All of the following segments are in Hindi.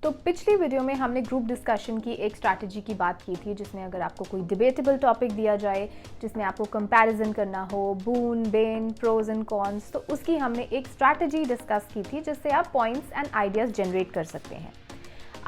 तो पिछली वीडियो में हमने ग्रुप डिस्कशन की एक स्ट्रैटेजी की बात की थी, जिसमें अगर आपको कोई डिबेटेबल टॉपिक दिया जाए, जिसमें आपको कंपैरिजन करना हो, बून बेन प्रोज एंड कॉन्स, तो उसकी हमने एक स्ट्रैटेजी डिस्कस की थी जिससे आप पॉइंट्स एंड आइडियाज़ जनरेट कर सकते हैं।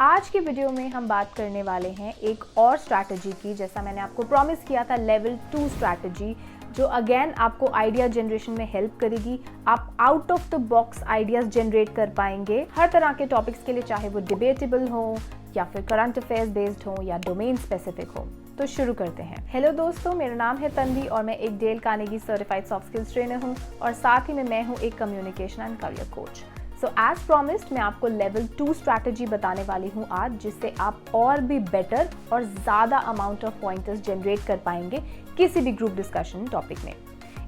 आज की वीडियो में हम बात करने वाले हैं एक और स्ट्रैटेजी की, जैसा मैंने आपको प्रॉमिस किया था, लेवल 2 स्ट्रैटेजी, जो अगेन आपको आइडिया जनरेशन में हेल्प करेगी। आप out of the box ideas generate कर पाएंगे हर तरह के टॉपिक्स के लिए, चाहे वो डिबेटेबल हो या फिर करंट अफेयर्स बेस्ड हो या डोमेन स्पेसिफिक हो। तो शुरू करते हैं। हेलो दोस्तों, मेरा नाम है तन्वी और मैं एक Dale Carnegie certified soft skills trainer हूँ और साथ ही में मैं हूँ एक communication and career coach. So as promised मैं आपको लेवल 2 स्ट्रैटेजी बताने वाली हूँ आज, जिससे आप और भी बेटर और ज़्यादा अमाउंट ऑफ पॉइंटर्स जनरेट कर पाएंगे किसी भी ग्रुप डिस्कशन टॉपिक में।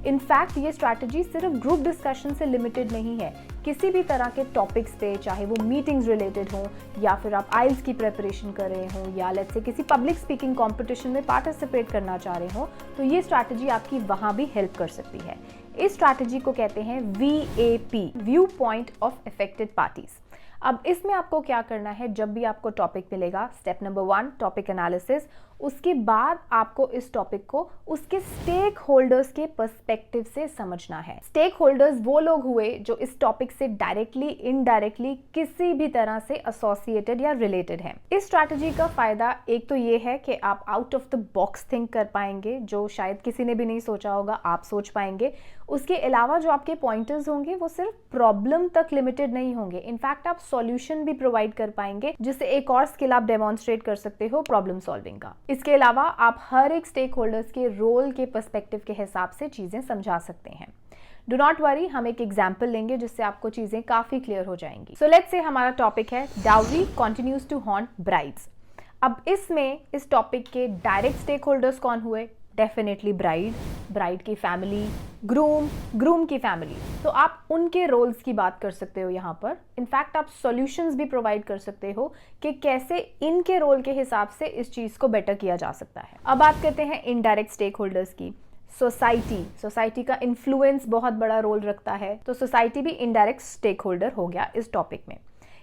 इनफैक्ट ये स्ट्रैटेजी सिर्फ ग्रुप डिस्कशन से लिमिटेड नहीं है, किसी भी तरह के टॉपिक्स पे, चाहे वो मीटिंग्स रिलेटेड हो या फिर आप आइल्स की प्रिपरेशन कर रहे हो या लेट्स से किसी पब्लिक स्पीकिंग कॉम्पिटिशन में पार्टिसिपेट करना चाह रहे हो, तो ये स्ट्रैटेजी आपकी वहाँ भी हेल्प कर सकती है। इस स्ट्रैटेजी को कहते हैं VAP, view point of affected parties. अब इसमें आपको क्या करना है, जब भी आपको टॉपिक मिलेगा, स्टेप नंबर 1 टॉपिक एनालिसिस, उसके बाद आपको इस टॉपिक को उसके स्टेक होल्डर्स के पर्सपेक्टिव से समझना है। स्टेक होल्डर्स वो लोग हुए जो इस टॉपिक से डायरेक्टली इनडायरेक्टली किसी भी तरह से एसोसिएटेड या रिलेटेड हैं। इस स्ट्रैटेजी का फायदा एक तो ये है कि आप out of the box think कर पाएंगे, जो शायद किसी ने भी नहीं सोचा होगा, आप सोच पाएंगे। उसके अलावा जो आपके पॉइंटर्स होंगे वो सिर्फ प्रॉब्लम तक लिमिटेड नहीं होंगे, इनफैक्ट आप सॉल्यूशन भी प्रोवाइड कर पाएंगे, जिससे एक और स्किल आप डेमोन्स्ट्रेट कर सकते हो, प्रॉब्लम सॉल्विंग का। इसके अलावा आप हर एक स्टेक होल्डर्स के रोल के पर्सपेक्टिव के हिसाब से चीजें समझा सकते हैं। डू नॉट वरी, हम एक एग्जाम्पल लेंगे जिससे आपको चीजें काफी क्लियर हो जाएंगी। सो लेट्स से हमारा टॉपिक है dowry continues to haunt brides. अब इसमें इस टॉपिक के डायरेक्ट स्टेक होल्डर्स कौन हुए? डेफिनेटली ब्राइड की फैमिली, ग्रूम की फैमिली। तो आप उनके रोल्स की बात कर सकते हो यहाँ पर। इनफैक्ट आप सॉल्यूशंस भी प्रोवाइड कर सकते हो कि कैसे इनके रोल के हिसाब से इस चीज़ को बेटर किया जा सकता है। अब बात करते हैं इनडायरेक्ट स्टेक होल्डर्स की। सोसाइटी का इन्फ्लुएंस बहुत बड़ा रोल रखता है, तो सोसाइटी भी इनडायरेक्ट स्टेक होल्डर हो गया इस टॉपिक में।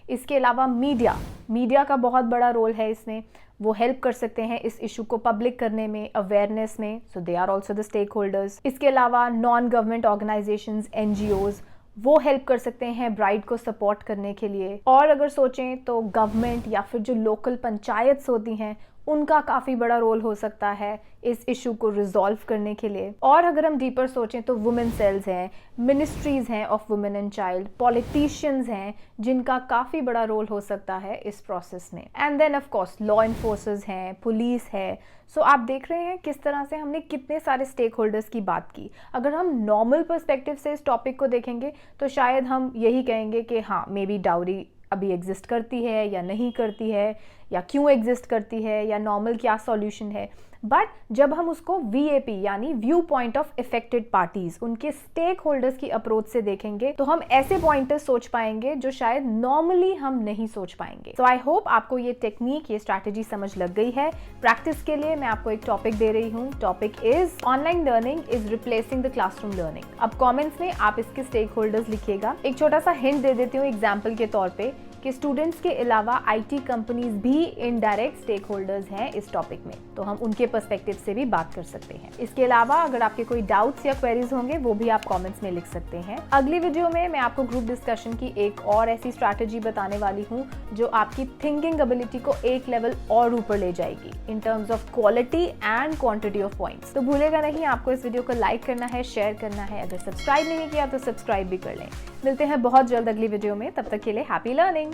इसके अलावा मीडिया का बहुत बड़ा रोल है इसमें, वो हेल्प कर सकते हैं इस इशू को पब्लिक करने में, अवेयरनेस में, so they are also the stakeholders. इसके अलावा नॉन गवर्नमेंट ऑर्गेनाइजेशंस, NGOs, वो हेल्प कर सकते हैं ब्राइड को सपोर्ट करने के लिए। और अगर सोचें तो गवर्नमेंट या फिर जो लोकल पंचायत्स होती हैं, उनका काफ़ी बड़ा रोल हो सकता है इस इशू को रिजॉल्व करने के लिए। और अगर हम डीपर सोचें तो वुमेन सेल्स हैं, मिनिस्ट्रीज हैं of women and child, politicians हैं, जिनका काफ़ी बड़ा रोल हो सकता है इस प्रोसेस में। And then of course law enforcers हैं, पुलिस है। सो आप देख रहे हैं किस तरह से हमने कितने सारे स्टेक होल्डर्स की बात की। अगर हम नॉर्मल पर्सपेक्टिव से इस टॉपिक को देखेंगे तो शायद हम यही कहेंगे कि हाँ, मे बी डाउरी अभी एग्जिस्ट करती है या नहीं करती है, या क्यों एग्जिस्ट करती है, या नॉर्मल क्या सॉल्यूशन है। बट जब हम उसको VAP यानी view point of affected parties, उनके स्टेक होल्डर्स की अप्रोच से देखेंगे, तो हम ऐसे पॉइंटर्स सोच पाएंगे जो शायद नॉर्मली हम नहीं सोच पाएंगे। सो आई होप आपको ये टेक्निक, ये स्ट्रैटेजी समझ लग गई है। प्रैक्टिस के लिए मैं आपको एक टॉपिक दे रही हूँ। Topic is online learning is replacing the classroom learning. अब कॉमेंट्स में आप इसके स्टेक होल्डर्स लिखिएगा। एक छोटा सा हिंट दे देती हूँ एग्जाम्पल के तौर पे कि स्टूडेंट्स के अलावा IT कंपनीज भी इनडायरेक्ट स्टेक होल्डर्स हैं इस टॉपिक में, तो हम उनके पर्सपेक्टिव से भी बात कर सकते हैं। इसके अलावा अगर आपके कोई डाउट्स या क्वेरीज होंगे, वो भी आप कमेंट्स में लिख सकते हैं। अगली वीडियो में मैं आपको ग्रुप डिस्कशन की एक और ऐसी स्ट्रैटेजी बताने वाली हूँ जो आपकी थिंकिंग एबिलिटी को एक लेवल और ऊपर ले जाएगी in terms of quality and quantity of points. तो भूलेगा नहीं, आपको इस वीडियो को लाइक करना है, शेयर करना है। अगर सब्सक्राइब नहीं किया तो सब्सक्राइब भी कर लें। मिलते हैं बहुत जल्द अगली वीडियो में, तब तक के लिए हैप्पी लर्निंग।